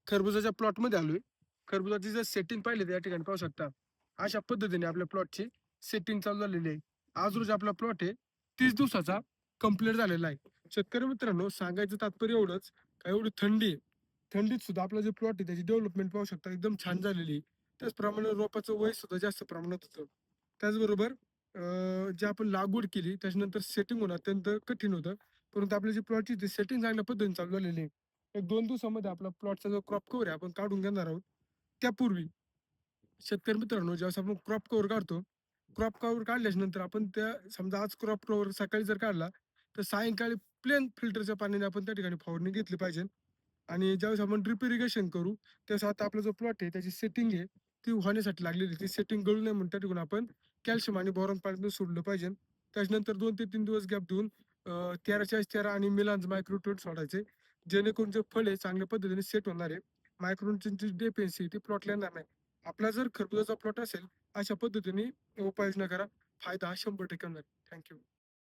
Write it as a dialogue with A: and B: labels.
A: खरबुजाच्या प्लॉटमध्ये आलोय. खरबुजाची जर सेटिंग पाहिली तर या ठिकाणी पाहू शकता. अशा पद्धतीने आपल्या प्लॉटची सेटिंग चालू झालेली आहे. आज रोजी आपला प्लॉट आहे 30 दिवसाचा कंप्लीट झालेला आहे. शेतकरी मित्रांनो, सांगायचं तात्पर्य एवढंच, का एवढी थंडी आहे. थंडीत सुद्धा आपला जो प्लॉट आहे त्याची डेव्हलपमेंट पाहू शकता एकदम छान झालेली आहे. त्याचप्रमाणे रोपाचं वय सुद्धा जास्त प्रमाणात होतं. त्याचबरोबर जी आपण लागवड केली त्याच्यानंतर सेटिंग होणं अत्यंत कठीण होतं. परंतु आपली जी प्लॉटची सेटिंग चांगल्या पद्धतीने चालू झालेली आहे. 1-2 दिवसामध्ये आपला प्लॉटचा जो क्रॉप कव्हर आहे आपण काढून घेणार आहोत. त्यापूर्वी शेतकरी मित्रांनो, ज्यावेळेस आपण क्रॉप कव्हर काढतो, क्रॉप कव्हर काढल्याच्या नंतर आपण त्या समजा आज क्रॉप कव्हर सकाळी जर काढला, तर सायंकाळी प्लेन फिल्टरच्या पाण्याने आपण त्या ठिकाणी फवारणी घेतली पाहिजे. आणि ज्यावेळेस आपण ड्रिप इरिगेशन करू, त्यावेळेस आता आपला जो प्लॉट आहे त्याची सेटिंग आहे, ती होण्यासाठी लागलेली आहे. ती सेटिंग गळू नये म्हणून त्या ठिकाणी आपण कॅल्शियम आणि बोरॉन पाण्यातून सोडलं पाहिजे. त्याच्यानंतर 2 ते 3 दिवस गॅप देऊन 13/13 आणि मिलांज मायक्रोट्यूट सोडायचे. जेणेकरून जे फळ आहे चांगल्या पद्धतीने सेट होणार आहे. मायक्रोन्यूट्रिएंटची डेफिशियन्सी ती प्लॉटला येणार नाही. आपला जर खरबुजाचा प्लॉट असेल, अशा पद्धतीने उपाययोजना करा. फायदा हा 100% होणार. Thank you.